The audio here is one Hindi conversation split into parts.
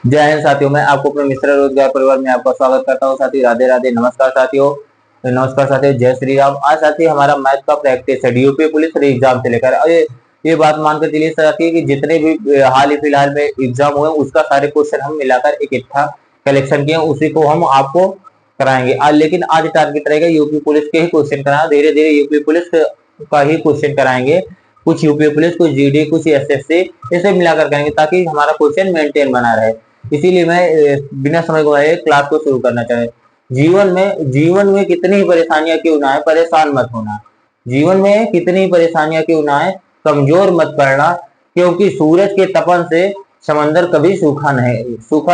जय हिंद साथियों, मैं आपको अपने मिश्र रोजगार परिवार में आपका स्वागत करता हूं। साथी राधे राधे, नमस्कार साथियों। नमस्कार साथियों, जय श्री राम। आज साथी हमारा मैथ का प्रैक्टिस है यूपी पुलिस एग्जाम से लेकर। ये बात मानकर चलिए साथी कि जितने भी हाल ही फिलहाल में एग्जाम हुए उसका सारे क्वेश्चन हम मिलाकर इकट्ठा कलेक्शन किए, उसी को हम आपको कराएंगे आज। लेकिन आज टारगेट रहेगा यूपी पुलिस के ही क्वेश्चन कराना। धीरे धीरे यूपी पुलिस का ही क्वेश्चन कराएंगे, कुछ यूपी पुलिस, कुछ जीडी, कुछ एसएससी, इसे मिलाकर करेंगे ताकि हमारा क्वेश्चन मेंटेन बना रहे। इसीलिए मैं बिना समय गवाए क्लास को शुरू करना चाहे। जीवन में कितनी ही परेशानियां क्यों ना आए, परेशान मत होना। जीवन में कितनी ही परेशानियां क्यों ना आए, कमजोर मत पड़ना, क्योंकि सूरज के तपन से समंदर कभी सूखा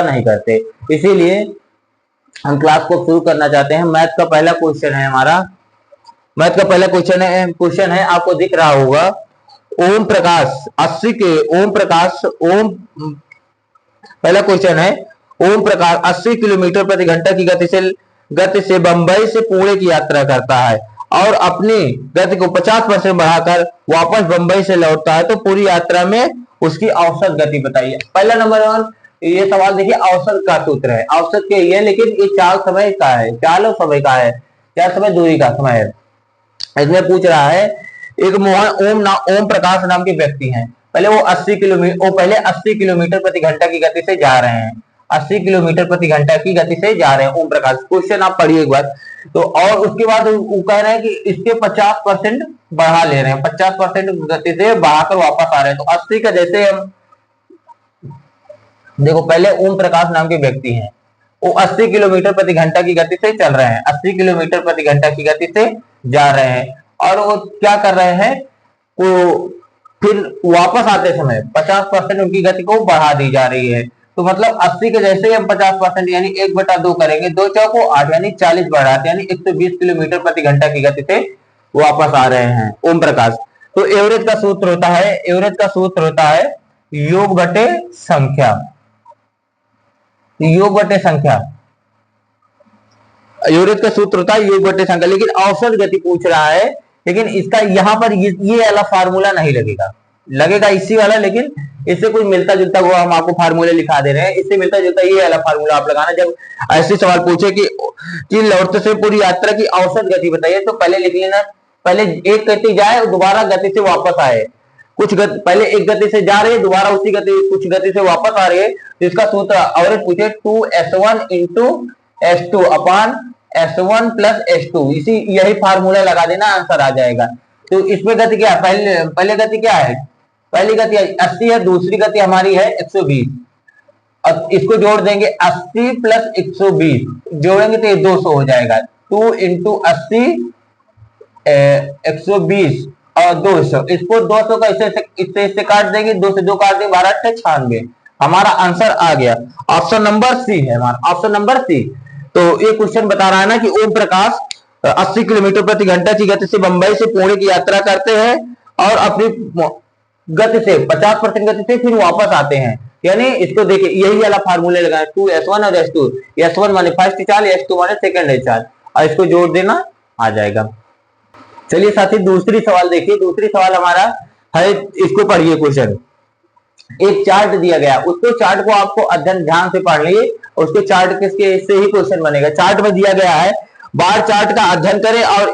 नहीं करते। इसीलिए हम क्लास को शुरू करना चाहते हैं। मैथ का पहला क्वेश्चन है हमारा। मैथ का पहला क्वेश्चन है आपको दिख रहा होगा। ओम प्रकाश 80 के ओम प्रकाश ओम पहला क्वेश्चन है, ओम प्रकाश 80 किलोमीटर प्रति घंटा की गति से बंबई से पुणे की यात्रा करता है और अपनी गति को 50% बढ़ाकर वापस बंबई से लौटता है, तो पूरी यात्रा में उसकी औसत गति बताइए। पहला नंबर 1, ये सवाल देखिए, औसत का सूत्र है, औसत के ये, लेकिन ये चाल समय का है, चाल और समय का है, चाल समय दूरी का समय है। इसमें पूछ रहा है, एक मोहन ओम प्रकाश नाम के व्यक्ति हैं। पहले वो 80 किलोमीटर प्रति घंटा की गति से जा रहे हैं। 80 किलोमीटर प्रति घंटा की गति से जा रहे हैं ओम प्रकाश। क्वेश्चन आप पढ़िए एक बार। तो और उसके बाद वो कह रहे हैं कि इसके 50% बढ़ा ले रहे हैं, 50% गति से बढ़ाकर वापस आ रहे हैं। तो 80 का जैसे हम देखो, पहले ओम प्रकाश नाम के व्यक्ति हैं, वो 80 किलोमीटर प्रति घंटा की गति से चल रहे हैं, 80 किलोमीटर प्रति घंटा की गति से जा रहे हैं, और वो क्या कर रहे हैं, वो फिर वापस आते समय 50% उनकी गति को बढ़ा दी जा रही है। तो मतलब 80 के जैसे हम 50% यानी 1/2 करेंगे, 2 चौको 8 यानी 40 बढ़ाते, यानी 120 किलोमीटर प्रति घंटा की गति से वापस आ रहे हैं ओम प्रकाश। तो एवरेज का सूत्र होता है योग बटे संख्या। एवरेज का सूत्र होता है योग बटे संख्या, लेकिन औसत गति पूछ रहा है। लेकिन इसका यहाँ पर ये वाला फार्मूला नहीं लगेगा इसी वाला, लेकिन इससे कुछ मिलता जुलता हुआ हम आपको फार्मूले लिखा दे रहे हैं। इससे मिलता जुलता ये वाला फार्मूला आप लगाना जब ऐसे सवाल पूछे कि लौटते से पूरी यात्रा की औसत गति बताइए, तो पहले लिख लेना, पहले एक गति जाए और दोबारा गति से वापस आए। पहले एक गति से जा रहे हैं, दोबारा उसी कुछ गति से वापस आ रहे हैं, तो इसका सूत्र एवरेज पूछे 2s1 into s2 upon s1 plus s2, यही फार्मूला लगा देना, आंसर आ जाएगा। तो इसमें गति क्या है, पहले गति क्या है, पहली गति 80 है, दूसरी गति हमारी है 120। अब इसको जोड़ देंगे, 80 प्लस 120 जोड़ेंगे तो ये 200 हो जाएगा। 2 इंटू 80 120 और 200, इसको 200 का इससे काट देंगे, 2 से 2 काट देंगे, 12 96, हमारा आंसर आ गया। ऑप्शन नंबर सी है हमारा, ऑप्शन नंबर सी। तो ये क्वेश्चन बता रहा है ना कि ओम प्रकाश 80 किलोमीटर प्रति घंटा की गति से बंबई से पुणे की यात्रा करते हैं और अपनी गति से 50% गति से फिर वापस आते हैं। यानी इसको देखिए, यही वाला फार्मूले लगाए, 2s1 और s2, s1 माने फर्स्ट चाल, s2 माने सेकंड चाल, और इसको जोड़ देना, आ जाएगा। चलिए साथी, दूसरी सवाल देखिए। दूसरी सवाल हमारा है, इसको पढ़िए क्वेश्चन। एक चार्ट दिया गया, उसको चार्ट को आपको अध्ययन ध्यान से पढ़ लिए, उसके चार्ट से ही क्वेश्चन बनेगा। चार्ट में दिया गया है, बार चार्ट का अध्ययन करें और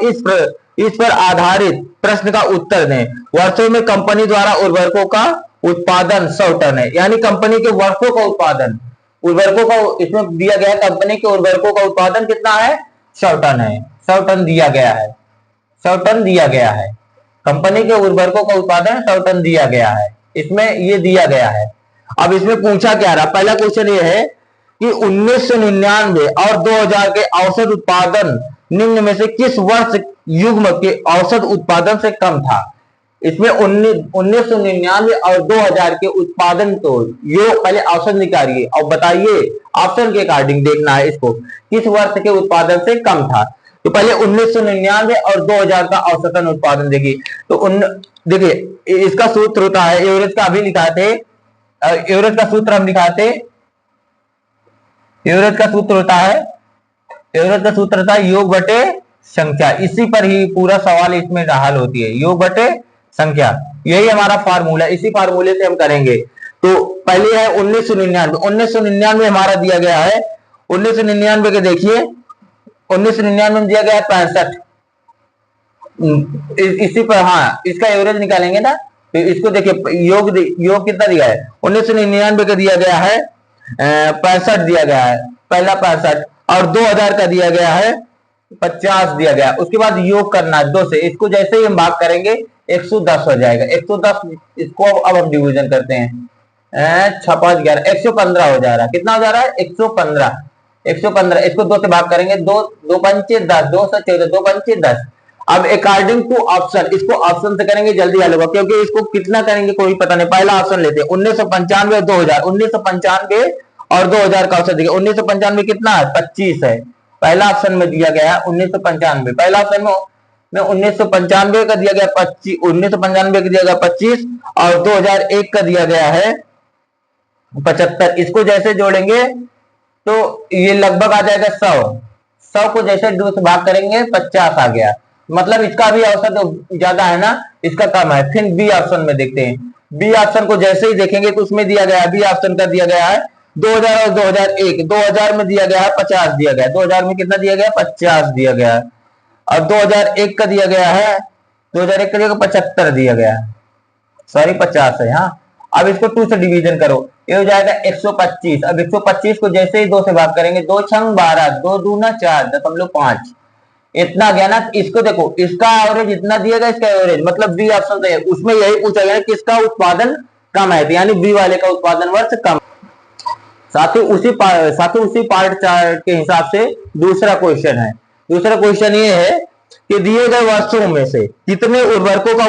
इस पर आधारित प्रश्न का उत्तर दें। वर्षों में कंपनी द्वारा उर्वरकों का उत्पादन 100 टन है, यानी कंपनी के वर्षों का उत्पादन, उर्वरकों का इसमें दिया गया, कंपनी के उर्वरकों का उत्पादन कितना है, 100 टन है, 100 टन दिया गया है, 100 टन दिया गया है। कंपनी के उर्वरकों का उत्पादन 100 टन दिया गया है, इसमें ये दिया गया है। अब इसमें पूछा क्या रहा, पहला क्वेश्चन ये है कि 1999 और 2000 के औसत उत्पादन निम्न में से किस वर्ष युग्म के औसत उत्पादन से कम था। इसमें 1999 और 2000 के उत्पादन तो ये पहले औसत निकालिए और बताइए, ऑप्शन के अकॉर्डिंग देखना है इसको, किस वर्ष के उत्पादन से कम था। तो पहले 1999 और 2000 का औसतन उत्पादन देखिए। तो देखिए, इसका सूत्र होता है, एवरेज का अभी लिखा थे, एवरेज का सूत्र हम लिखाते, एवरेज का सूत्र होता है योग बटे संख्या। इसी पर ही पूरा सवाल इसमें हल होती है, योग बटे संख्या, यही हमारा फार्मूला, इसी फार्मूले से हम करेंगे। तो पहले है 1999। 1999 हमारा दिया गया है, 1999 के देखिए 1999 में दिया गया है 65। इसी पर हाँ इसका एवरेज निकालेंगे ना, तो इसको देखिए योग कितना दिया है, 1999 का दिया गया है 65 दिया गया है, पहला 65, और 2000 का दिया गया है 50 दिया गया। उसके बाद योग करना है 2 से, इसको जैसे ही हम भाग करेंगे 110 हो जाएगा। 110 इसको अब हम डिवीजन करते हैं, 6 5 11 115 हो जा रहा है। कितना हो जा रहा है 115। 115 इसको 2 से भाग करेंगे, 2 2 पंचे 10, 2 से 14, 2 पंचे 10। अब अकॉर्डिंग टू ऑप्शन, इसको ऑप्शन से करेंगे जल्दी हल होगा, क्योंकि इसको कितना करेंगे कोई पता नहीं। पहला ऑप्शन लेते हैं 1995 2000, 1995 और 2000 का ऑप्शन देखिए। 1995 कितना है 25 है, पहला ऑप्शन में दिया गया है 1995। पहला ऑप्शन में 1995 का दिया गया 25, 1995 का दिया गया 25 और 2001 का दिया गया है 75। इसको जैसे जोड़ेंगे तो ये लगभग आ जाएगा 100। 100 को जैसे 2 से भाग करेंगे 50 आ गया। मतलब इसका भी औसत ज्यादा है ना, इसका कम है। फिर बी ऑप्शन में देखते हैं। बी ऑप्शन को जैसे ही देखेंगे तो उसमें दिया गया है, बी ऑप्शन का दिया गया है 2000 और 2001। 2000 में दिया गया है 50 दिया गया है, 2000 में कितना दिया गया 50 दिया गया है, और 2001 का दिया गया है 2001 का दिया गया 75 दिया गया है, सॉरी 50 है। हाँ अब इसको 2 से डिवीजन करो, ये हो जाएगा 125। अब 125 को जैसे ही 2 से भाग करेंगे, 2 छंग 12, 2 दूना 4, 0.5 इतना गया ना। इसको देखो, इसका एवरेज इतना दिया गया, इसका एवरेज मतलब बी ऑप्शन है, उसमें यही पूछा गया कि इसका उत्पादन कम है, यानी बी वाले का उत्पादन वर्ष कम। साथ ही उसी पार्ट चार्ट के हिसाब से दूसरा क्वेश्चन है। दूसरा क्वेश्चन ये है कि दिए गए वर्षों में से कितने उर्वरकों का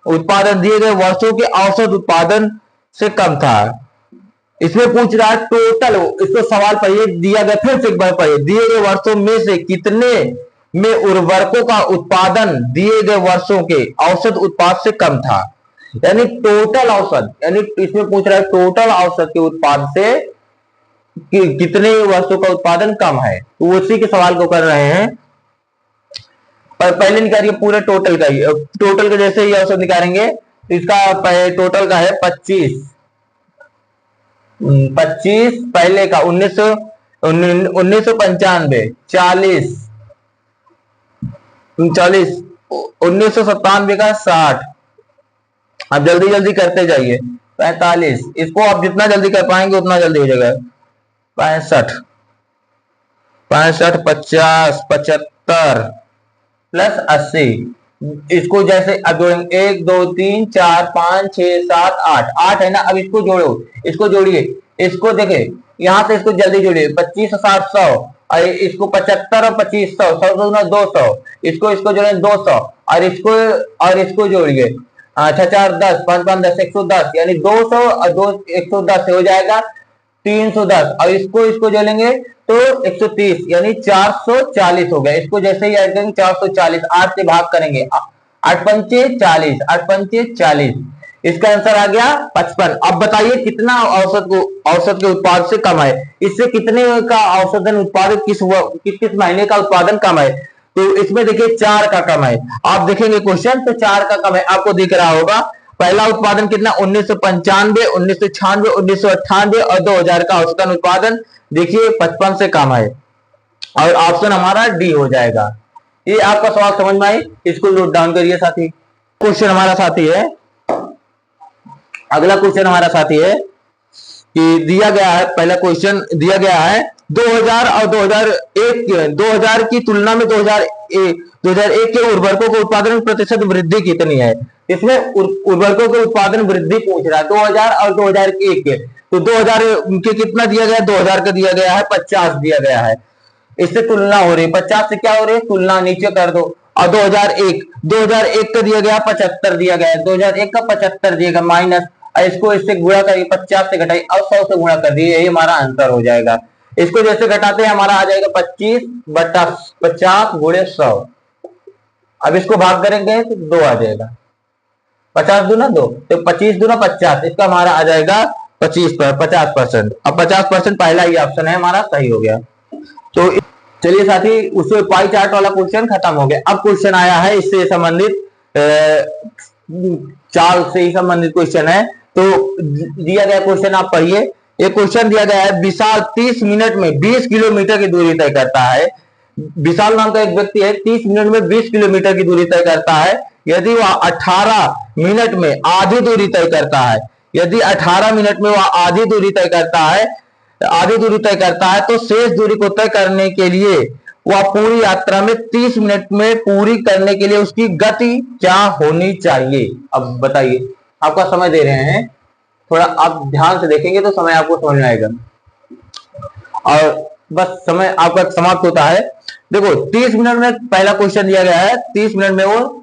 उत्पादन दिए गए वर्षों के औसत उत्पादन से कम था। इसमें पूछ रहा है टोटल, इसको सवाल पढ़िए दिया गया, फिर से एक बार पढ़िए, दिए गए वर्षों में से कितने में उर्वरकों का उत्पादन दिए गए वर्षों के औसत उत्पाद से कम था। यानी टोटल औसत, यानी इसमें पूछ रहा है टोटल औसत के उत्पाद से कितने वर्षों का उत्पादन कम है, तो उसी के सवाल को कर रहे हैं। पर पहले निकालिए पूरे टोटल का ही, टोटल का जैसे ही औसत निकालेंगे तो इसका टोटल का है 25 पहले का 1995 40 1997 का 60। अब जल्दी जल्दी करते जाइए, 45, इसको आप जितना जल्दी कर पाएंगे उतना जल्दी हो जाएगा। 65 50 75 प्लस 80, इसको जैसे अब जोड़ेंगे 1 2 3 4 5 6 7 8 8 है ना। अब इसको जोड़ो, इसको जोड़िए, इसको देखे यहां से इसको जल्दी जोड़िए, 25 7 100 और इसको 75 और 25 100, 100 200, इसको जोड़े 200 और इसको जोड़िए 6 4 10 5 5 10 110, यानी 200 और 2 110 से हो जाएगा 310, और इसको जोड़ेंगे तो 130, यानी 440 हो गया। इसको जैसे ही ऐड करेंगे 440, 8 से भाग करेंगे 8 पंचे 40, 8 पंचे 40, इसका आंसर आ गया 55। अब बताइए कितना औसत के उत्पाद से कम है, इससे कितने का औसतन उत्पादन किस महीने का उत्पादन कम है। तो इसमें देखिए 4 का कम है। आप देखेंगे क्वेश्चन तो 4 का कम है, आपको दिख रहा होगा। पहला उत्पादन कितना 1995 1996 1998 और 2000 का औसतन उत्पादन देखिए 55 से कम है, और ऑप्शन हमारा डी हो जाएगा। ये आपका सवाल समझ में आई, इसको नोट डाउन करिए साथी। क्वेश्चन हमारा साथी है, अगला क्वेश्चन हमारा साथी है कि दिया गया है, पहला क्वेश्चन दिया गया है 2000 और 2001 की तुलना में 2001 के उर्वरकों के उत्पादन प्रतिशत वृद्धि कितनी है। इसमें उर्वरकों के उत्पादन वृद्धि पूछ रहा है 2000 और 2001 के। तो 2000 के कितना दिया गया, 2000 का दिया गया है 50 दिया गया है, इससे तुलना हो रही है। 50 से क्या हो रही है, तुलना नीचे कर दो। और 2001 का दिया गया 75 दिया गया है, 2001 का 75 दिया गया माइनस, इसको इससे गुणा करिए, 50 से घटाइए और 100 से गुणा कर दिए, यही हमारा आंसर हो जाएगा। इसको जैसे घटाते हैं हमारा आ जाएगा 25/50 गुणे 100। अब इसको भाग करेंगे तो 2 आ जाएगा, 50 दूना 2, तो 25 दूना 50, इसका हमारा आ जाएगा 50%। अब 50% पहला ही ऑप्शन है हमारा सही हो गया। तो चलिए साथी, उससे पाई चार्ट वाला क्वेश्चन खत्म हो गया। अब क्वेश्चन आया है इससे संबंधित, चाल से ही संबंधित क्वेश्चन है। तो दिया गया क्वेश्चन आप पढ़िए। एक क्वेश्चन दिया गया है, विशाल 30 मिनट में 20 किलोमीटर की दूरी तय करता है। विशाल नाम का एक व्यक्ति है, 30 मिनट में 20 किलोमीटर की दूरी तय करता है। यदि वह 18 मिनट में आधी दूरी तय करता है, यदि 18 मिनट में वह आधी दूरी तय करता है, तो शेष दूरी को तय करने के लिए वह पूरी यात्रा में 30 मिनट में पूरी करने के लिए उसकी गति क्या होनी चाहिए। अब बताइए, आपका समय दे रहे हैं, थोड़ा आप ध्यान से देखेंगे तो समय आपको समझ में आएगा। और बस समय आपका समाप्त होता है। देखो 30 मिनट में पहला क्वेश्चन दिया गया है, 30 मिनट में वो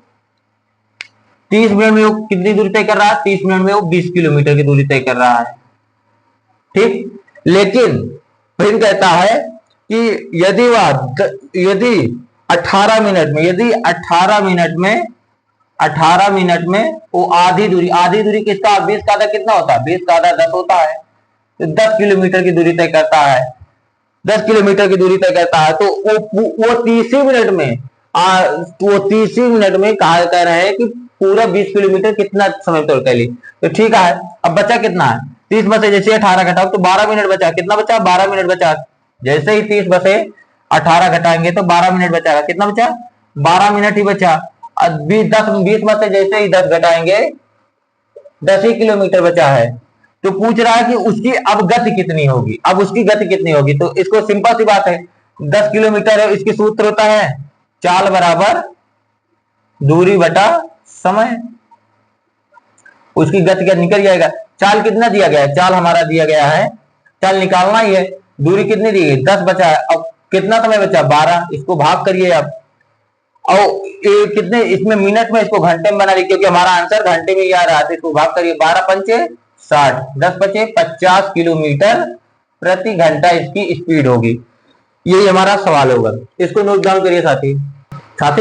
कितनी दूरी तय कर रहा है? 30 मिनट में वो 20 किलोमीटर की दूरी तय कर रहा है, ठीक। लेकिन फिर कहता है कि यदि 18 मिनट में वो आधी दूरी किसका? 20 का आधा कितना होता है? 20 का आधा 10 होता है, तो 10 किलोमीटर की दूरी तय करता है। 10 किलोमीटर की दूरी तय करता है, तो वो 30 मिनट में कहा कह रहे हैं कि पूरा 20 किलोमीटर कितना समय तय कर ली। तो ठीक है, अब बचा कितना है? 30 में से जैसे 18 घटाओ तो 12 मिनट बचा। कितना बचा? 12 मिनट बचा। जैसे ही 30 में से 18 घटाएंगे तो 12 मिनट बचाएगा। कितना बचा? 12 मिनट ही बचा। 20 में से जैसे ही 10 घटाएंगे 10 ही किलोमीटर बचा है। तो पूछ रहा है कि उसकी अब गति कितनी होगी। अब उसकी गति कितनी होगी, तो इसको सिंपल सी बात है, 10 किलोमीटर है, इसकी सूत्र होता है चाल बराबर दूरी बटा समय। उसकी गति का निकल जाएगा। चाल कितना दिया गया है? चाल हमारा दिया गया है, चाल निकालना ही है। दूरी कितनी दी गई? 10 बचा है। अब कितना समय बचा? 12। इसको भाग करिए आप, और कितने इसमें मिनट में, इसको घंटे में बना ली क्योंकि हमारा आंसर घंटे में ही आ रहा है। इसको भाग करिए, 12 पंचे 60, 10 बचे 50 किलोमीटर प्रति घंटा इसकी स्पीड होगी। यही हमारा सवाल होगा। इसको नोट डाउन करिए साथी।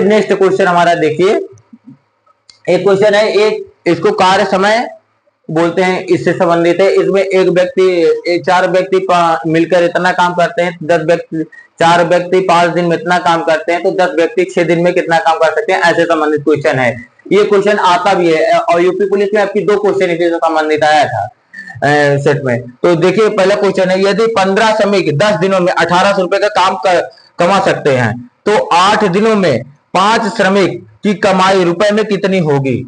नेक्स्ट क्वेश्चन हमारा देखिए, एक क्वेश्चन है, एक इसको कार्य समय बोलते हैं, इससे संबंधित है। इसमें चार व्यक्ति मिलकर इतना काम करते हैं, 4 व्यक्ति 5 दिन में इतना काम करते हैं, तो 10 व्यक्ति 6 दिन में कितना काम कर सकते हैं, ऐसे संबंधित क्वेश्चन है। ये क्वेश्चन आता भी है और यूपी पुलिस में आपकी 2 क्वेश्चन इसी से संबंधित आया था सेट में। तो देखिए पहला क्वेश्चन है, यदि 15 श्रमिक 10 दिनों में 1800 रुपए का काम कमा सकते हैं, तो 8 दिनों में 5 श्रमिक की कमाई रुपए में कितनी होगी।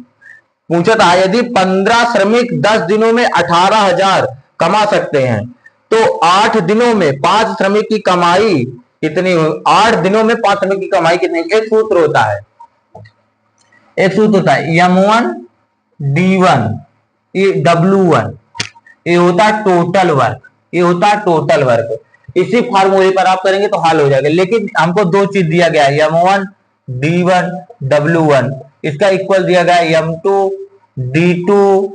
पूछा था, यदि 15 श्रमिक 10 दिनों में 18,000 कमा सकते हैं, तो 8 दिनों में 5 श्रमिक की कमाई कितनी हो? 8 दिनों में 5 श्रमिक की कमाई कितनी? एक सूत्र होता है, M1 D1 ये W1, ये होता है टोटल वर्क। इसी फार्मूले पर आप करेंगे तो हल हो जाएगा। लेकिन हमको 2 चीज दिया गया है, M1 D1 W1, इसका इक्वल दिया गया है M2 D2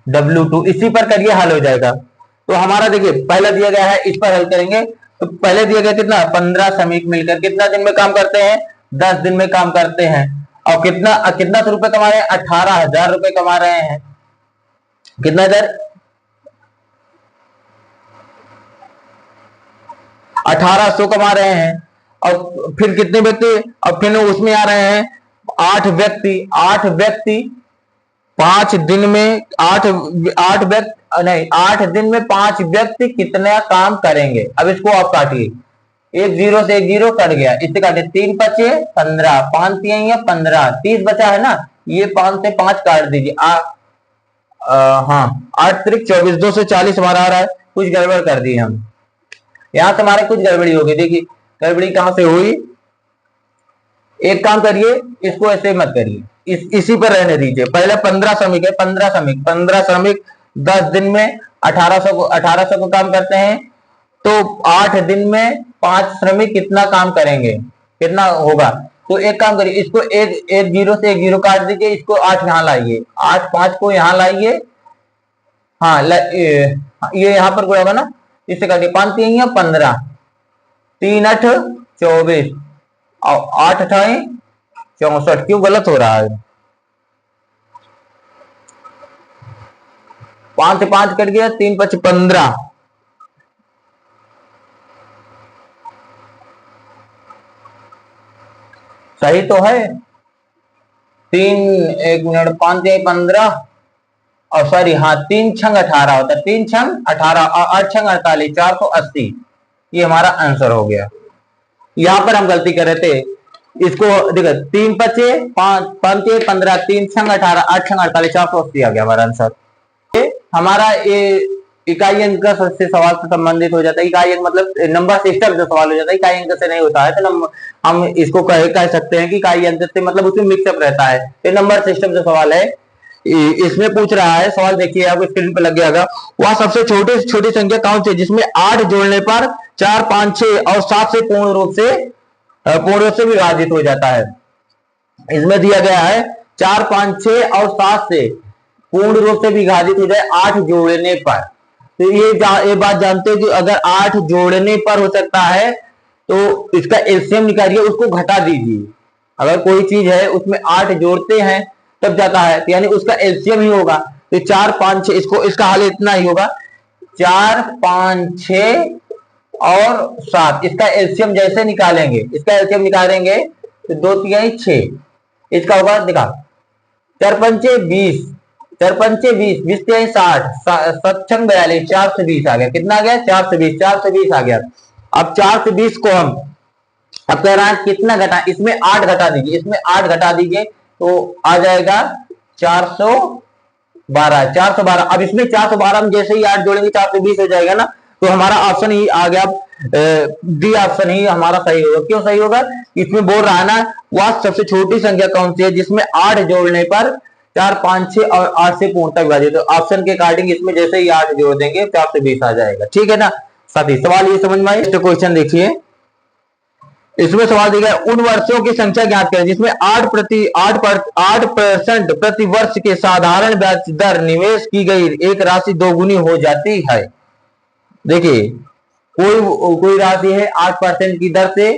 W2। इसी पर करिए, हल हो जाएगा। तो हमारा देखिए पहला दिया गया है, इस पर हल करेंगे। तो पहले दिया गया कितना? 15 श्रमिक मिलकर कितना दिन में काम करते हैं? 10 दिन में काम करते हैं। और कितना रुपए कमा रहे हैं? 18,000 रुपए कमा रहे हैं। कितना दर? 1800 कमा रहे हैं। और फिर कितने व्यक्ति? और फिर उसमें आ रहे हैं 8 व्यक्ति 5 दिन में 8 दिन में 5 व्यक्ति कितना काम करेंगे। अब इसको आप काटिए, 1 0 से 1 0 कट गया, इससे काटे 3 बचे 15, 5 3 15, 30 बचा है ना, ये 5 से 5 काट दीजिए। हाँ 8 3 24, 2 से 40 हमारा आ रहा है। कुछ गड़बड़ कर दी हम, यहां से हमारे कुछ गड़बड़ी होगी। देखिए गड़बड़ी कहां से हुई, एक काम करिए, इसको ऐसे मत करिए, इसी पर रहने दीजिए। पहले 15 श्रमिक है, 15 श्रमिक 10 दिन में 1800 को काम करते हैं, तो 8 दिन में 5 श्रमिक कितना काम करेंगे, कितना होगा। तो एक काम करिए, इसको एक 0 से 1 0 काट दीजिए, इसको 8 यहां लाइए, 8 5 को यहां लाइए। हाँ ये यहां पर कोई होगा ना, इससे काटिए, 5 3 15, 3 8 24 और 8 8 64। क्यों गलत हो रहा है? 5 से 5 कट गया, 3 5 15, सही तो है। 3 1 मिनट, 5 15, और सॉरी हाँ 3 छंग 18 होता है, 3 छंग 18 और 8 छंग 48, 480। ये हमारा आंसर हो गया। यहां पर हम गलती कर रहे थे, इसको देखो 3 पचे 5 5 15, 3 छंग 18, 8 छंग 48, 480 आ गया हमारा आंसर। हमारा ये इकाई अंक से सवाल से संबंधित हो जाता है। इकाई अंक मतलब नंबर सिस्टम से सवाल हो जाता है, इकाई अंक से नहीं होता है। तो हम इसको कह सकते हैं कि इकाई अंक से मतलब उसमें मिक्सअप रहता है। ये नंबर सिस्टम से सवाल है। इसमें पूछ रहा है सवाल, देखिए आपको स्क्रीन पर लग गया। वह सबसे छोटी संख्या कौन सी जिसमें 8 जोड़ने पर 4 5 6 और 7 से पूर्ण रूप से विभाजित हो जाता है। इसमें दिया गया है 4 5 6 और 7 से पूर्ण रूप से विभाजित हो जाए 8 जोड़ने पर। तो ये बात जानते हो कि अगर 8 जोड़ने पर हो सकता है तो इसका एलसीएम निकालिए, उसको घटा दीजिए। अगर कोई चीज है उसमें 8 जोड़ते हैं तब जाता है, तो यानी उसका एलसीएम ही होगा। तो 4 5 6 इसका हल इतना ही होगा, 4 5 6 और 7। इसका एलसीएम जैसे निकालेंगे, इसका एलसीएम निकालेंगे तो 2 3 6, इसका होगा देखा 4 पंचे 20, 4 पंचे 20, 20 3 60, 7 छंग 42, 4 से 20 आ गया। कितना आ गया? 4 से 20, 4 से 20 आ गया। अब 4 से 20 को हम अब कह रहा है कितना घटा, इसमें 8 घटा दीजिए, इसमें 8 घटा दीजिए तो आ जाएगा 412, 412। अब इसमें 412 में जैसे ही 8 जोड़ेंगे 420 हो जाएगा ना, तो हमारा ऑप्शन ही आ गया, डी ऑप्शन ही हमारा सही होगा। क्यों सही होगा? इसमें बोल रहा है ना वह सबसे छोटी संख्या कौन सी है जिसमें 8 जोड़ने पर 4 5 6 और 8 से पूर्णतः विभाजित। तो ऑप्शन के अकॉर्डिंग इसमें जैसे ही 8 जोड़ देंगे 420 आ जाएगा। ठीक है ना साथी, सवाल ये समझ में आए? क्वेश्चन देखिए, इसमें सवाल दिया गया उन वर्षों की संख्या ज्ञात करें जिसमें 8% प्रति वर्ष के साधारण ब्याज दर निवेश की गई एक राशि दोगुनी हो जाती है। देखिए कोई राशि है 8% की दर से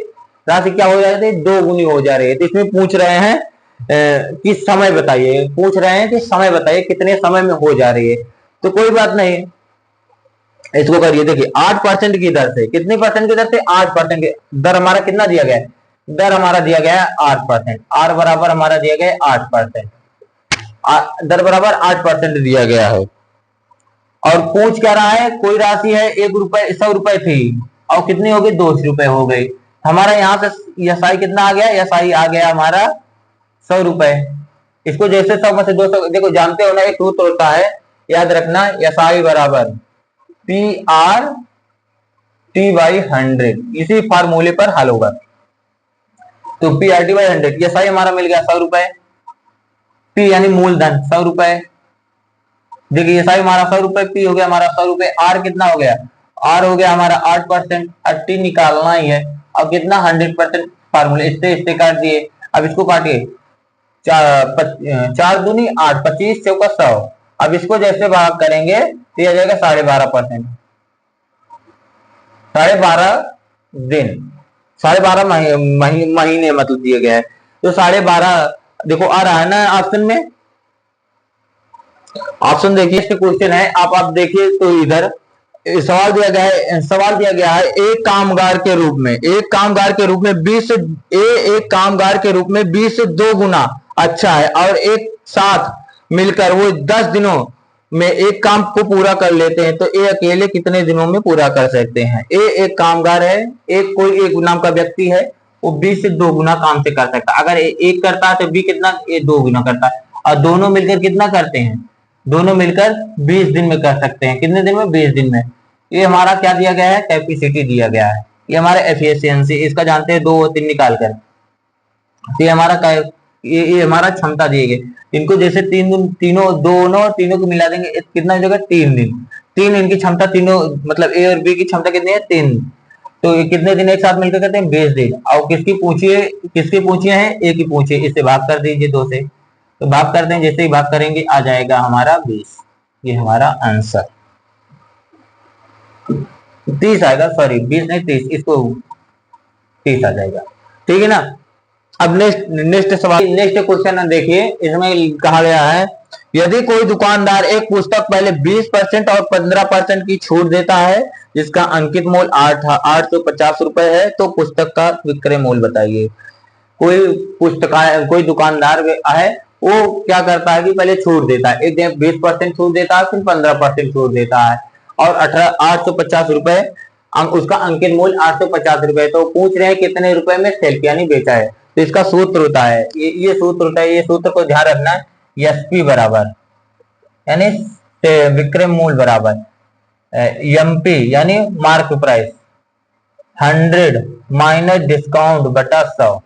राशि क्या हो जाती है? दोगुनी हो जा रही है। तो इसमें पूछ रहे हैं कि समय बताइए, पूछ रहे हैं कि समय बताइए कितने समय में हो जा रही है। तो कोई बात नहीं, इसको करिए। देखिए 8% की दर से, कितनी परसेंट की दर से? 8% की दर। हमारा कितना दिया गया है? दर हमारा दिया गया है 8%। आर बराबर हमारा दिया गया है 8%, दर बराबर 8% दिया गया है। और पूछ क्या रहा है? कोई राशि है 1 रुपए 100 रुपए थी और कितनी हो गई? 200 रुपए हो गई। हमारा यहाँ से एसआई कितना आ गया? एसआई आ गया हमारा 100 रुपए। इसको जैसे 100 में से 200, देखो जानते हो ना एक सूत्र होता है, याद रखना, एसआई बराबर पी आर टी बाई 100। इसी फार्मूले पर हल होगा। तो पी आर टी बाई 100, ये सही हमारा मिल गया 100 रुपए। पी यानी मूलधन 100 रुपए। देखिए ये सही हमारा 100 रुपए, पी हो गया हमारा 100 रुपए। आर कितना हो गया? आर हो गया हमारा 8%, 80 निकालना ही है। अब कितना? 100% फार्मूले इससे काट दिए। अब इसको काटिए, 4 दूनी 8, 25 चौका 100। अब इसको जैसे भाग करेंगे तो यह जाएगा 12.5%, 12.5 दिन, 12.5 महीने मतलब दिए गए हैं। तो 12.5 देखो आ रहा है ना ऑप्शन में। ऑप्शन देखिए, क्वेश्चन है आप देखिए तो इधर सवाल दिया गया है एक कामगार के रूप में 20 2 गुना अच्छा है और एक साथ मिलकर वो 10 दिनों में एक काम को पूरा कर लेते हैं, तो ए अकेले कितने दिनों में पूरा कर सकते हैं? ए एक कामगार है, कोई एक नाम का व्यक्ति है, वो 20 से 2 गुना काम से कर सकता है। अगर एक करता है तो बी कितना? ए 2 गुना करता है। और दोनों मिलकर कितना करते हैं? दोनों मिलकर 20 दिन में कर सकते हैं। कितने दिन में? 20 दिन में। ये हमारा क्या दिया गया है? कैपेसिटी दिया गया है। ये हमारा एफिशिएंसी, इसका जानते हैं 2 और 3 निकाल कर। ये हमारा ये हमारा क्षमता दिए गए। इनको जैसे तीनों को मिला देंगे, कितना हो जाएगा? 3 दिन। 3 इनकी क्षमता, तीनों मतलब ए और बी की क्षमता कितनी है? 3। तो ये कितने दिन एक साथ मिलकर करते हैं? 20 दिन। और किसकी पूछिए है? ए की पूछिए। इससे भाग कर दीजिए 2 से, तो भाग करते हैं, जैसे ही भाग करेंगे आ जाएगा हमारा 20। ये हमारा आंसर 30 आएगा, सॉरी 20 नहीं 30, इसको 30 आ जाएगा। ठीक है ना। अब नेक्स्ट सवाल, नेक्स्ट क्वेश्चन देखिए, इसमें कहा गया है यदि कोई दुकानदार एक पुस्तक पहले 20% और 15% की छूट देता है जिसका अंकित मूल्य 850 रुपए है, तो पुस्तक का विक्रय मूल्य बताइए। कोई दुकानदार है, वो क्या करता है कि पहले छूट देता है, एक 20% छूट देता है, फिर 15% छूट देता है, और 850 रुपए उसका अंकित मूल्य 850 रुपए। तो पूछ रहे हैं कितने रुपए में सेल किया यानी बेचा है। तो इसका सूत्र होता है, ये सूत्र होता है, ये सूत्र को ध्यान रखना है, एसपी बराबर यानी विक्रय मूल्य बराबर एमपी यानी मार्क प्राइस 100 माइनस डिस्काउंट बटा 100,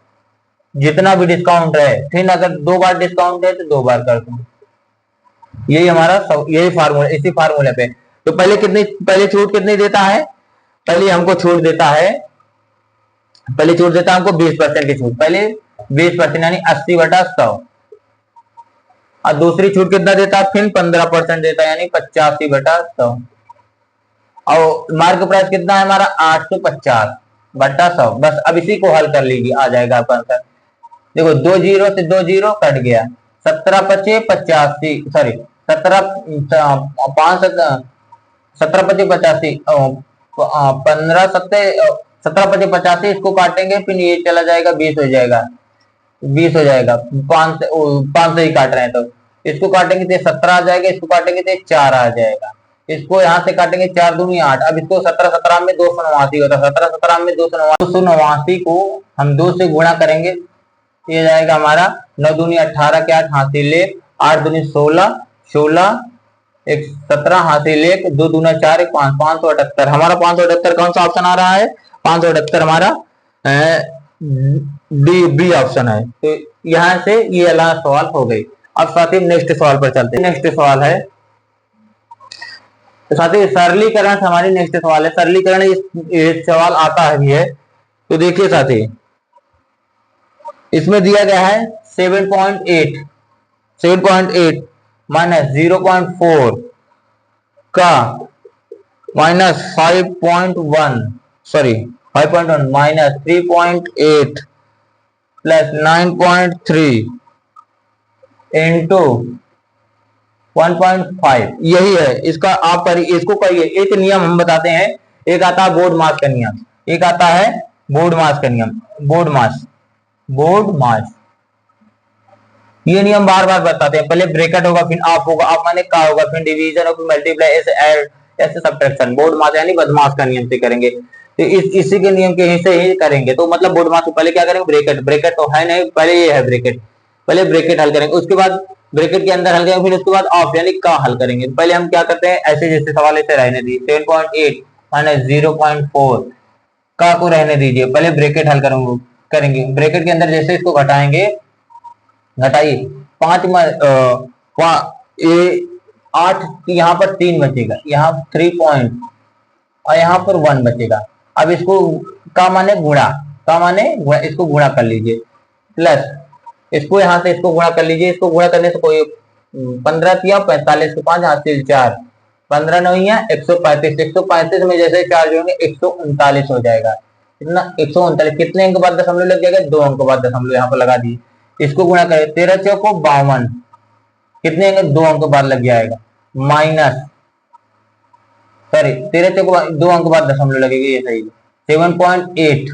जितना भी डिस्काउंट है, फिर अगर 2 बार डिस्काउंट है तो 2 बार कर दूं। यही हमारा यही फार्मूला, इसी फार्मूले पे। तो पहले छूट कितनी देता है, पहले हमको छूट देता है, पहले छूट देता है हमको 20% की छूट, पहले 20% यानी 80/100, और दूसरी छूट कितना देता है, फिर 15% देता है यानी 85/100, और मार्क प्राइस कितना है हमारा 850/100। बस अब इसी को हल कर लीजिए, आ जाएगा आपका आंसर। देखो 2 जीरो से 2 जीरो कट गया, 17×5=85, सॉरी 17×5=85, 17×5=85, इसको काटेंगे फिर ये चला जाएगा 20 हो जाएगा, 20 हो जाएगा, 5 से ही काट रहे हैं तो इसको काटेंगे तो 17 आ जाएगा, इसको काटेंगे तो 4 आ जाएगा, इसको यहाँ से काटेंगे 4 दूनी 8, अब इसको 17×17 में 289 होता है, 17×17 में 289 को हम 2 से गुणा करेंगे, ये जाएगा हमारा 9 दूनी 18 के 8 हासिल 1, 8 दूनी 16, 16 एक 17 हासिल 1, 2 दूना 4 1 5, 578। हमारा 578 कौन सा ऑप्शन आ रहा है, 578 हमारा बी ऑप्शन है। तो यहाँ से ये वाला सवाल हो गई। अब साथी नेक्स्ट सवाल पर चलते हैं। नेक्स्ट सवाल है, तो साथी सरलीकरण हमारी नेक्स्ट सवाल है, सरलीकरण इस सवाल आता है। तो देखिए साथी, इसमें दिया गया है 7.8 माइनस 0.4 का minus 5.1 sorry 5.1 minus 3.8 plus 9.3 into 1.5, यही है इसका। आप इसको करिए। एक नियम हम बताते हैं, एक आता है बोर्ड मास का नियम, एक आता है बोर्ड मास का नियम, बोर्ड मास। ये नियम बार बार बताते हैं, पहले ब्रैकेट होगा, फिर आप होगा, आप माने का होगा, फिर डिवीजन और फिर मल्टीप्लाई, ऐसे ऐड, ऐसे सब्ट्रैक्शन। बोर्ड मास यानी बदमाश का नियम से करेंगे, तो इसी के नियम के से ही करेंगे। तो मतलब बोर्ड मास पहले क्या करेंगे, ब्रैकेट तो है नहीं, पहले ये है ब्रैकेट, पहले ब्रैकेट हल करेंगे, उसके बाद ब्रैकेट के अंदर हल करेंगे, फिर उसके बाद ऑफ यानी का हल करेंगे। पहले हम क्या करते हैं, ऐसे जैसे सवाल ऐसे रहने दीजिए, 7.8 माइनस 0.4 का को रहने दीजिए, पहले ब्रैकेट हल करेंगे। ब्रैकेट के अंदर जैसे इसको घटाएंगे, घटाइए 5 8, यहाँ पर 3 बचेगा, यहाँ 3 पॉइंट और यहाँ पर 1 बचेगा। अब इसको का माने गुणा, का माने गुणा, इसको गुणा कर लीजिए, प्लस इसको यहाँ से इसको गुणा कर लीजिए। इसको गुणा करने से कोई 15 किया 45 के 5 हासिल 4, 15 नहीं है 135, 135 में जैसे 4 जोड़ेंगे 139 हो जाएगा। कितना 139, कितने अंक बाद दशमलव लग जाएगा, 2 अंक बाद दशमलव यहाँ पर लगा दिए। इसको गुणा करें 13 चौको 52, कितने अंक, 2 अंक बाद लग जाएगा, माइनस सॉरी 13 चौको 2 अंक बाद दशमलव लगेगा, ये सही है। 7.8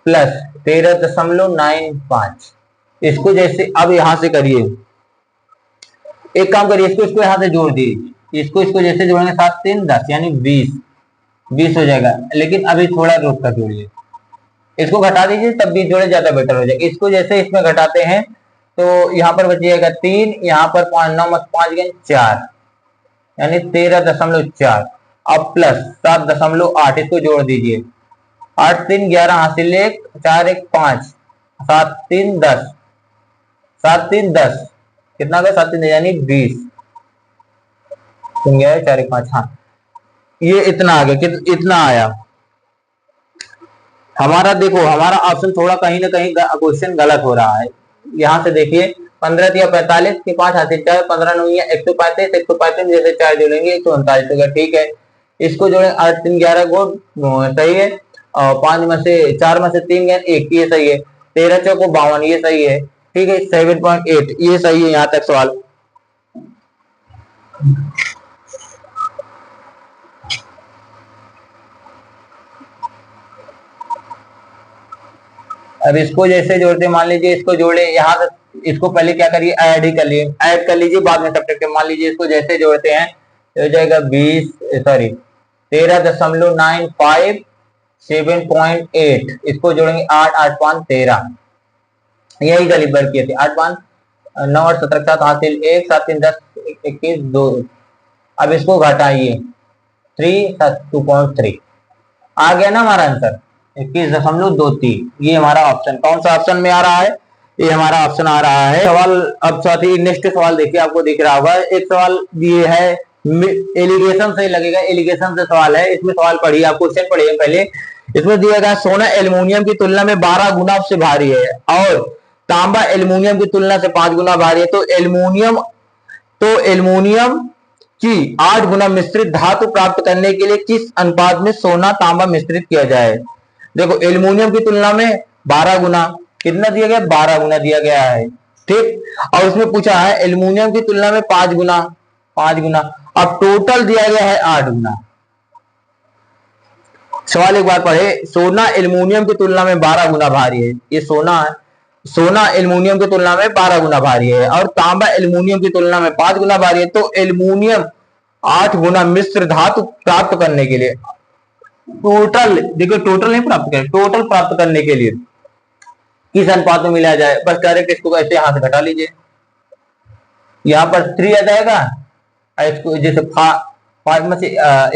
प्लस 13.95, इसको जैसे अब यहां से करिए, एक काम करिए, इसको यहां से जोड़ दीजिए, इसको जैसे जोड़ेंगे 7 3 10 यानी 20 हो जाएगा। लेकिन अभी थोड़ा रोक कर जोड़िए, इसको घटा दीजिए तब भी जोड़े, ज्यादा बेटर हो जाएगा। इसको जैसे इसमें घटाते हैं तो यहाँ पर बचिएगा 3, यहाँ पर 5 9 5 4 यानी 13.4, अब प्लस 7.8, इसको जोड़ दीजिए, 8 3 11 हासिल 1, 4 1 5, 7 3 10, 7 3 10 कितना गया, 7 3 यानी 20, 4 1 5, हाँ ये इतना आ गया, इतना आया हमारा। देखो हमारा ऑप्शन थोड़ा कहीं ना कहीं क्वेश्चन गलत हो रहा है। यहाँ से देखिए 15 दिया 45 के 5 हासिल 4, 15 9 135, 135 जैसे 4 जोड़ेंगे 139 होगा, ठीक है। इसको जोड़े 8 3 11 को सही है, और 5 में से 4 में से 3 गए 1, ये सही है। 13 चौको 52, ये सही है, ठीक है। 7.8 ये सही है, यहाँ तक सवाल। अब इसको जैसे जोड़ते, मान लीजिए इसको जोड़े, यहाँ इसको पहले क्या करिए, ऐड ही कर लिए, ऐड कर लीजिए, बाद में सब्ट्रैक्ट। मान लीजिए इसको जैसे जोड़ते हैं तो हो जाएगा 13.95 7.8, इसको जोड़ेंगे 8 8 5 13, यही गलीबर किए थे। 8 5 9 और 17 7 हासिल 1 7 3 10 21 2। अब इसको घटाइए 2.3 आ गया ना हमारा आंसर 21.23। ये हमारा ऑप्शन, कौन सा ऑप्शन में आ रहा है, ये हमारा ऑप्शन आ रहा है। सवाल अब साथी नेक्स्ट सवाल देखिए, आपको दिख रहा होगा एक सवाल ये है, एलिगेशन से लगेगा, एलिगेशन से सवाल है। इसमें सवाल पढ़िए, आप क्वेश्चन पढ़िए पहले। इसमें दिया गया सोना एल्युमिनियम की तुलना में 12 गुना से भारी है और तांबा एल्युमिनियम की तुलना से 5 गुना भारी है, तो एल्युमिनियम की 8 गुना मिश्रित धातु प्राप्त करने के लिए किस अनुपात में सोना तांबा मिश्रित किया जाए। देखो एल्युमिनियम की तुलना में 12 गुना, कितना दिया गया, 12 गुना दिया गया है, ठीक। और उसमें पूछा है एल्युमिनियम की तुलना में 5 गुना, 5 गुना, अब टोटल दिया गया है 8 गुना। सवाल एक बार पढ़े, सोना एल्युमिनियम की तुलना में 12 गुना भारी है, ये सोना है, सोना एल्युमिनियम की तुलना में 12 गुना भारी है और तांबा एल्युमिनियम की तुलना में 5 गुना भारी है, तो एल्युमिनियम 8 गुना मिश्र धातु प्राप्त करने के लिए टोटल, देखो टोटल नहीं प्राप्त करें, टोटल प्राप्त करने के लिए किस अनुपात में मिलाया जाए। बस डायरेक्ट इसको ऐसे हाथ घटा लीजिए, यहां पर 3 आ जाएगा, इसको जैसे 5 में से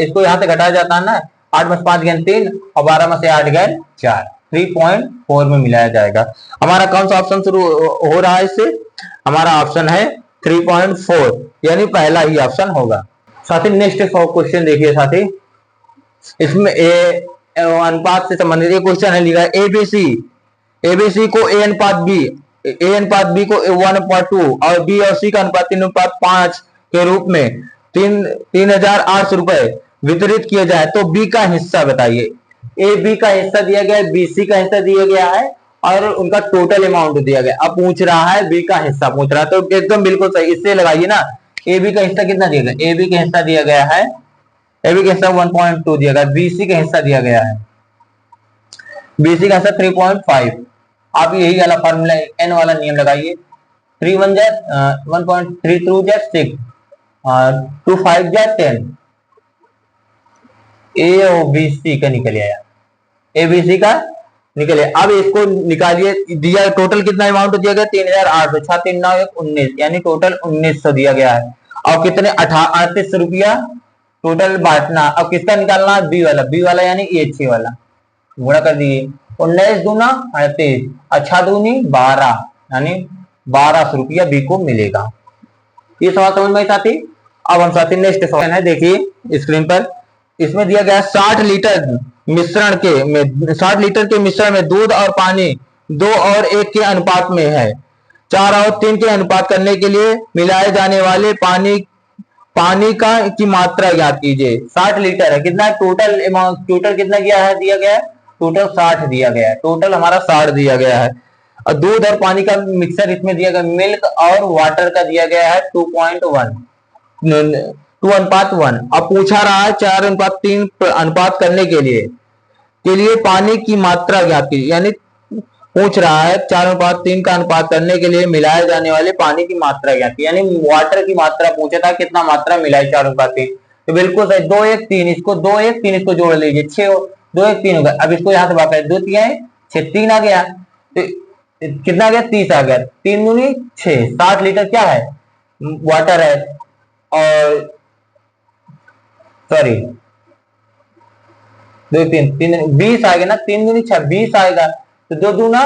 इसको यहां से घटाया जाता है ना, 8 में से 5 गए 3 और 12 में से 8 गए 4, 3.4 में मिलाया जाएगा। हमारा कौन सा ऑप्शन शुरू हो रहा है इससे, हमारा ऑप्शन है 3.4, यानी पहला ही ऑप्शन होगा। साथी नेक्स्ट क्वेश्चन देखिए साथी, इसमें अनुपात से संबंधित एक क्वेश्चन है, लिखा है एबीसी को ए अनुपात बी को 1/2 और बी और सी का अनुपात 3:5 के रूप में 3,800 रुपए वितरित किया जाए तो बी का हिस्सा बताइए। ए बी का हिस्सा दिया गया है, बी सी का हिस्सा दिया गया है और उनका टोटल अमाउंट दिया गया। अब पूछ रहा है बी का हिस्सा पूछ रहा है, तो एकदम बिल्कुल सही, इससे लगाइए ना। ए बी का हिस्सा कितना दिया गया, ए बी का हिस्सा दिया गया है, ए बी का हिस्सा 1.2 दिया गया, बी सी का हिस्सा दिया गया है, बी सी का हिस्सा 3.5। आप यही वाला फॉर्मूला एन वाला नियम लगाइए, 3 1 जा 1.3 2 जा 6 2 5 जा 10, ए और बी सी का निकल आया, ए बी सी का निकले। अब इसको निकालिए, दिया टोटल कितना अमाउंट दिया गया 3,800, 6 3 9 1 19, यानी टोटल 1900 दिया गया है। और कितने 38 रुपया टोटल बांटना। अब किसका निकालना है, बी वाला यानी ये 6 वाला, गुणा कर दिए, 19 दूना 38, अच्छा दूनी 12, यानी 1200 रुपया बी को मिलेगा। ये सवाल समझ में साथी। अब हम साथी नेक्स्ट सवाल है, देखिए स्क्रीन पर, इसमें दिया गया 60 लीटर मिश्रण के मिश्रण में दूध और पानी 2 और 1 के अनुपात में है, 4 और 3 के अनुपात करने के लिए मिलाए जाने वाले पानी की मात्रा ज्ञात कीजिए। 60 लीटर है, कितना टोटल अमाउंट, टोटल कितना दिया गया है, टोटल 60 दिया गया है, टोटल हमारा 60 दिया गया है। और दूध और पानी का मिक्सर इसमें दिया गया, मिल्क और वाटर का दिया गया है 2:1। अब पूछा रहा है 4:3 अनुपात करने के लिए पानी की मात्रा ज्ञात कीजिए, यानी पूछ रहा है 4:3 का अनुपात करने के लिए मिलाए जाने वाले पानी की मात्रा ज्ञात कीजिए, यानी वाटर की मात्रा पूछा था, कितना मात्रा मिलाए 4:3। तो बिल्कुल सही, 2 1 3, इसको 2 1 3 इसको जोड़ लीजिए, 6 2 1 3 होगा। अब इसको यहां से बात करें, 2 3 6 3 आ गया, तो कितना आ गया 30 आ गया, 3 दूनी 6, 60 लीटर क्या है वाटर है, और सॉरी 2 3 3 20 आएगा ना, 3 दूनी 6 20 आएगा, तो 2 दूना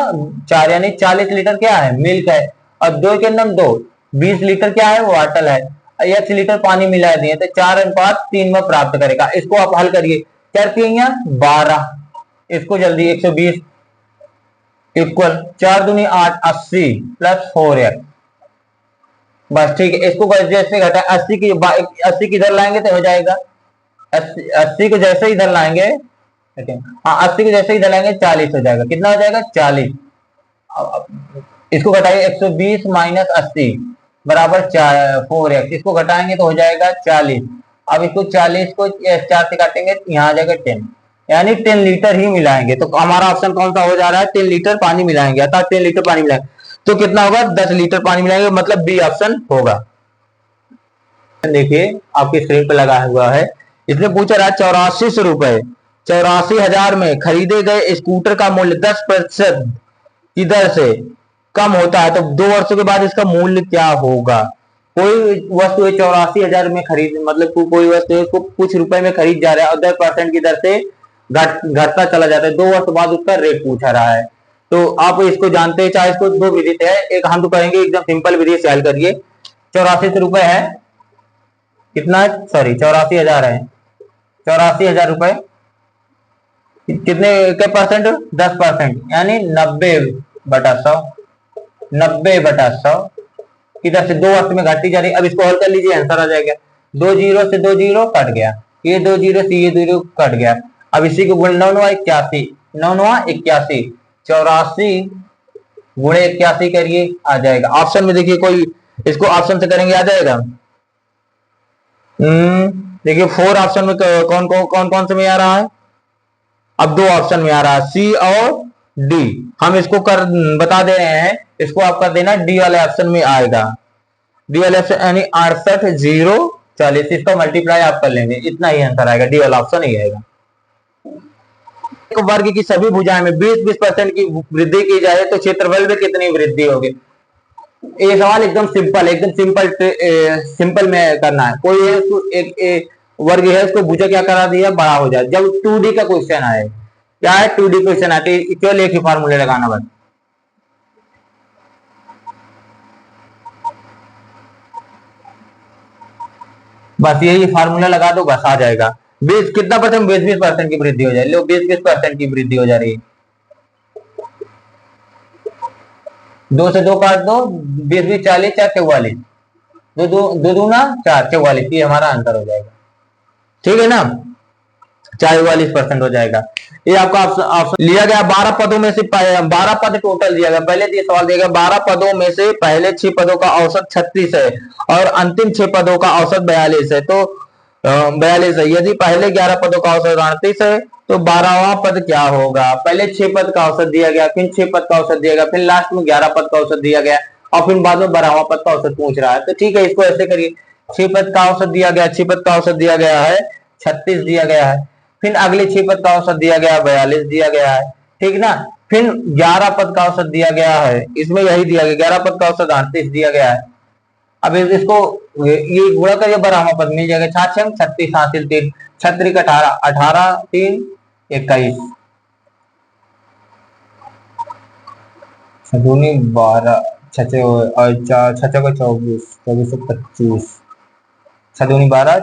4, यानी 40 लीटर क्या है मिल्क है, और 2 के अंदर 2 20 लीटर क्या है वाटर है, 1 लीटर पानी मिला दिए, तो 4:3 में प्राप्त करेगा। इसको आप हल करिए, 4 3 12, इसको जल्दी 120 इक्वल 4 दूनी 8 80 प्लस 4x, बस ठीक है। इसको जैसे घटा 80 की इधर लाएंगे तो हो जाएगा 80 को जैसे इधर लाएंगे, हाँ 80 को जैसे इधर लाएंगे 40 हो जाएगा, कितना हो जाएगा 40। इसको घटाइए 120 माइनस 80 बराबर 4x, इसको घटाएंगे तो हो जाएगा 40। अब इसको 40 को 4 से काटेंगे, यहाँ आ जाएगा 10, यानी 10 लीटर ही मिलाएंगे। तो हमारा ऑप्शन कौन सा हो जा रहा है, 10 लीटर पानी मिलाएंगे, अर्थात 10 लीटर पानी मिलाएंगे। तो कितना होगा, 10 लीटर पानी मिलाएंगे, मतलब बी ऑप्शन होगा। देखिए आपकी स्क्रीन पर लगा हुआ है, इसने पूछा रहा 8400 रुपए, 84,000 में खरीदे गए स्कूटर का मूल्य 10% की दर से कम होता है तो 2 वर्षों के बाद इसका मूल्य क्या होगा। कोई वस्तु 84,000 में खरीद, मतलब कोई वस्तु उसको कुछ रुपए में खरीद जा रहा है और 10% की दर से घटता चला जाता है, 2 वर्ष बाद उसका रेट पूछा रहा है। तो आप इसको जानते हैं, चाहे इसको दो विधि है, एक हम तो करेंगे एकदम सिंपल विधि से हल करिए। 8400 रुपए है, कितना, सॉरी 84,000 है, 84,000 रुपए कितने के परसेंट, 10%, यानी 90/100, 90/100 इधर से 2 वर्ष में घटती जा रही। अब इसको हल कर लीजिए, आंसर आ जाएगा। 2 जीरो से 2 जीरो कट गया, ये 2 जीरो से ये 2 जीरो कट गया। अब इसी को गुण 9 9 81, 9 9 81, 84 गुणे 81 करिए, आ जाएगा। ऑप्शन में देखिए, कोई इसको ऑप्शन से करेंगे आ जाएगा। देखिए 4 ऑप्शन में कौन कौन से में आ रहा है, अब 2 ऑप्शन में आ रहा है, सी और डी। हम इसको कर बता दे रहे हैं, इसको आप कर देना, डी वाले ऑप्शन में आएगा। डी वाले ऑप्शन यानी 68 0 40, इसका मल्टीप्लाई आप कर लेंगे, इतना ही आंसर आएगा, डी वाला ऑप्शन ही आएगा। वर्ग की सभी भुजाएं में 20% की वृद्धि की जाए तो क्षेत्रफल में कितनी वृद्धि होगी। ये सवाल एकदम सिंपल में करना है। कोई है उसको एक वर्ग है, उसको भुजा क्या करा दिया, बड़ा हो जाए। जब 2D का क्वेश्चन आए, क्या है 2D क्वेश्चन आते केवल एक ही फार्मूले लगाना, बस यही फार्मूला लगा दो, बस आ जाएगा। 20 कितना परसेंट, 20% की वृद्धि हो जाए। लो 20% की वृद्धि हो जा रही है, 2 से 2 काट दो, 20 20 40 4 44, दो दूना 4 44, ये हमारा आंसर हो जाएगा, ठीक है ना, 44% हो जाएगा। ये आपका ऑप्शन लिया गया। 12 पदों में से 12 पद टोटल दिया गया, पहले ये सवाल दिया गया 12 पदों में से पहले 6 पदों का औसत 36 है और अंतिम 6 पदों का औसत 42 है। तो 42 है, यदि पहले 11 पदों का औसत 38 है तो 12वां पद क्या होगा। पहले 6 पद का औसत दिया गया, फिर 6 पद का औसत दिया गया, फिर लास्ट में 11 पद का औसत दिया गया और फिर बाद में 12वां पद का औसत पूछ रहा है। तो ठीक है, इसको ऐसे करिए, 6 पद का औसत दिया गया, 6 पद का औसत दिया गया है 36 दिया गया है, फिर अगले 6 पद का औसत दिया गया 42 दिया गया है, ठीक ना। फिर 11 पद का औसत दिया गया है, इसमें यही दिया गया, 11 पद का औसत 38 दिया गया है। अब इसको ये गुणा करिए, 12वां पद मिल जाएगा, 6 36 हासिल 3 36 18 18 3 21 दूनी 12 6 और 4 6 को 24 24 से 25 6 दूनी 12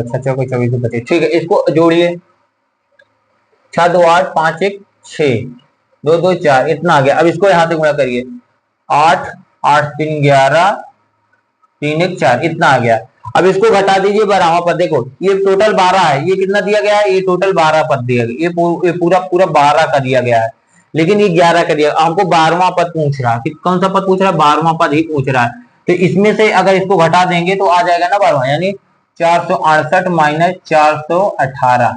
6 को 24 से 25, ठीक है। इसको जोड़िए, 6 2 8 5 1 6 2 2 4, इतना आ गया। अब इसको यहां से गुणा करिए, 8 8 3 11 3 1 4, इतना आ गया। अब इसको घटा दीजिए 12वां पद, देखो ये टोटल 12 है, ये कितना दिया गया है, ये टोटल 12 पद दिया गया, ये पूरा 12 का दिया गया है, लेकिन ये 11 का दिया। हमको 12वां पद पूछ रहा है कि कौन सा पद पूछ रहा है, 12वां पद ही पूछ रहा है। तो इसमें से अगर इसको घटा देंगे तो आ जाएगा ना 12वां, यानी 468 माइनस 418,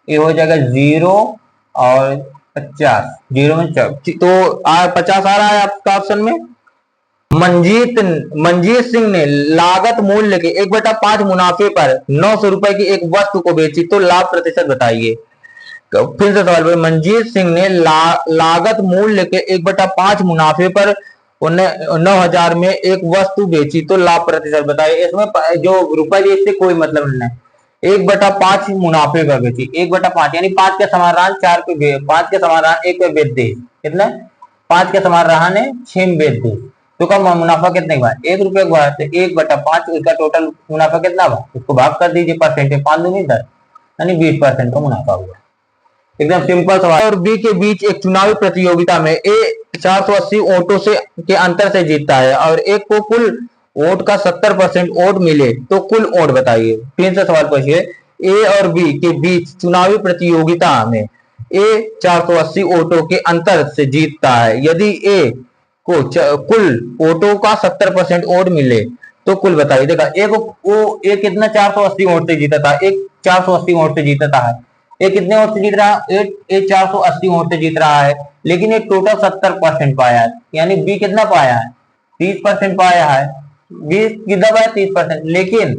ये हो जाएगा 0 और 50, 0 में 4, तो 50 आ रहा है आपका ऑप्शन में। मंजीत सिंह ने लागत मूल्य के 1/5 मुनाफे पर 900 रुपए की एक वस्तु को बेची तो लाभ प्रतिशत बताइए। तो फिर से सवाल, मंजीत सिंह ने लागत मूल्य के 1/5 मुनाफे पर 9,000 में एक वस्तु बेची तो लाभ प्रतिशत बताइए। इसमें जो रुपए इससे कोई मतलब नहीं, 1/5 मुनाफे पर बेची, 1/5 यानी 5 का समाधान 4 पे, 5 का समाधान 1 पे बेच दे, कितना 5 का समाधान है 6 में बेच दे, तो का मुनाफा कितने का, 1 रुपए का, तो 1/5 उसका टोटल मुनाफा कितना हुआ, उसको भाग कर दीजिए परसेंटेज, 5 दूनी 10, यानी 20% का मुनाफा हुआ। एकदम सिंपल सवाल। और बी के बीच एक चुनावी प्रतियोगिता में ए 480 वोटों से के अंतर से जीतता है और एक को कुल वोट का 70% वोट मिले तो कुल वोट बताइए। फिर से सवाल पूछिए, ए और बी के बीच चुनावी प्रतियोगिता में ए 480 वोटों के अंतर से जीतता है, यदि ए को कुल वोटों का 70% वोट मिले तो कुल बताइए। देखा एक वो एक कितना 480 वोट से जीता था, एक 480 वोट से जीता था, ये कितने वोट से जीत रहा है? ये 480 वोट से जीत रहा है, लेकिन ये टोटल 70% पाया है, यानी बी कितना पाया है? 30% पाया है। बी कितना पाया? 30%। लेकिन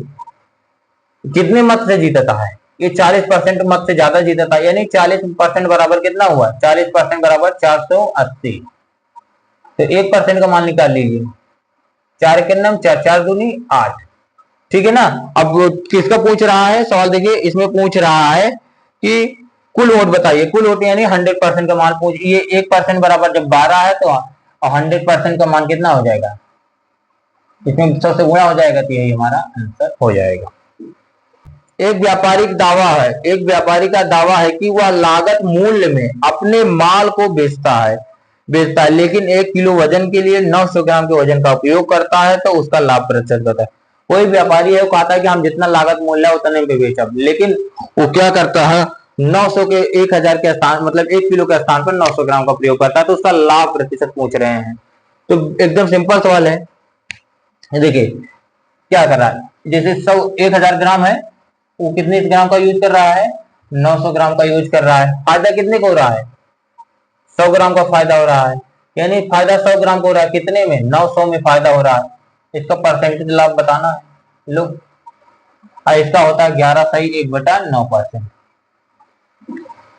कितने मत से जीता था? ये 40% मत से ज्यादा जीता था, यानी 40% बराबर कितना हुआ? 40% बराबर 480। तो 1% का मान निकाल लीजिए। 4 के नाम 4, 4 दूनी 8। ठीक है ना। अब किसका पूछ रहा है सवाल? देखिए इसमें पूछ रहा है कि कुल वोट बताइए। कुल वोट यानी 100% का मान पूछ। ये 1% बराबर जब 12 है तो 100% का मान कितना हो जाएगा? इसमें 100 से गुणा हो जाएगा, तो यही हमारा आंसर हो जाएगा। एक व्यापारिक दावा है, एक व्यापारी का दावा है कि वह लागत मूल्य में अपने माल को बेचता है, लेकिन 1 किलो वजन के लिए 900 ग्राम के वजन का उपयोग करता है, तो उसका लाभ प्रतिशत होता है। कोई व्यापारी है वो कहता है कि हम जितना लागत मूल्य है उतने पे बेचा, लेकिन वो क्या करता है? 900 के 1000 के स्थान मतलब 1 किलो के स्थान पर 900 ग्राम का प्रयोग करता है, तो उसका लाभ प्रतिशत पूछ रहे हैं। तो एकदम सिंपल सवाल है। देखिए क्या कर रहा है, जैसे 1000 ग्राम है, वो कितने ग्राम का यूज कर रहा है? 900 ग्राम का यूज कर रहा है। फायदा कितने को हो रहा है? 100 ग्राम का फायदा हो रहा है, यानी फायदा 100 ग्राम को हो रहा है। कितने में? 900 में फायदा हो रहा है। इसका परसेंटेज लाभ बताना है। लो, इसका होता है 11 सही 1/9%।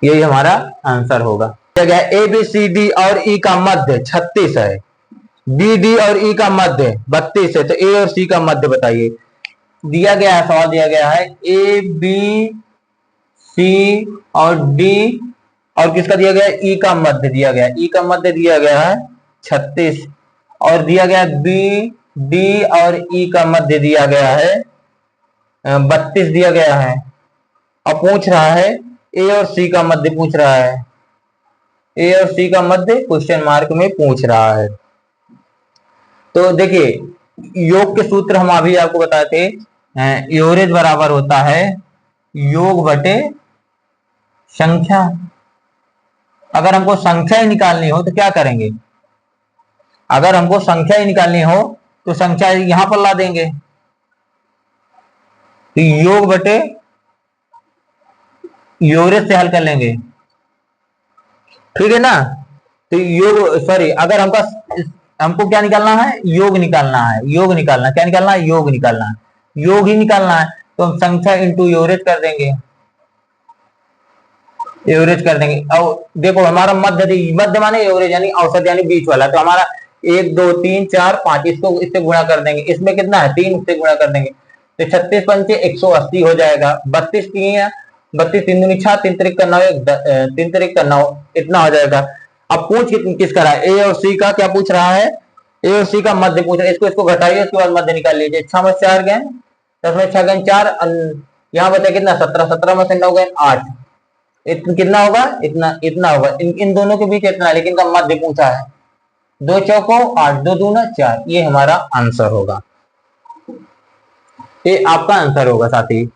यही हमारा आंसर होगा। ए बी सी डी और ई का मध्य 36 है, बी डी और ई का मध्य 32 है, तो ए और सी का मध्य बताइए। दिया गया है, सवाल दिया गया है ए बी सी और डी, और किसका दिया गया है? ई का मध्य दिया गया है। ई का मध्य दिया गया है 36, और दिया गया बी डी और ई का मध्य दिया गया है 32 दिया गया है। अब पूछ रहा है ए और सी का मध्य पूछ रहा है। ए और सी का मध्य क्वेश्चन मार्क में पूछ रहा है। तो देखिए योग के सूत्र हम अभी आपको बताए थे, एवरेज बराबर होता है योग बटे संख्या। अगर हमको संख्या ही निकालनी हो तो क्या करेंगे? अगर हमको संख्या ही निकालनी हो तो संख्या यहां पर ला देंगे, तो योग बटे एवरेज से हल कर लेंगे। ठीक है ना। तो योग सॉरी अगर हमको क्या निकालना है? योग निकालना है। योग निकालना क्या निकालना है? योग निकालना है। योग ही निकालना है, तो हम संख्या इंटू एवरेज कर देंगे। एवरेज कर देंगे। और देखो हमारा मध्य माने एवरेज यानी औसत यानी बीच वाला, तो हमारा 1 2 3 4 5 इसको इससे गुणा कर देंगे। इसमें कितना है? 3 से गुणा कर देंगे, तो 36 पंचे 180 हो जाएगा। 32 3 32 3 दूनी 6 3 तिरिक का 9 3 तिरिक का 9 इतना हो जाएगा। अब पूछ किस करा है? ए और सी का क्या पूछ रहा है? ए और सी का मध्य पूछ रहा है। इसको घटाइए, उसके बाद मध्य निकाल लीजिए। 6 में 4 गए, 10 में 6 गए 4, यहाँ बचा कितना? 17, 17 में से 9 गए 8, कितना होगा? इतना होगा। इन दोनों के बीच इतना, लेकिन का मध्य पूछा है। 2 चौको 8, 2 दूना 4, ये हमारा आंसर होगा। ये आपका आंसर होगा साथी।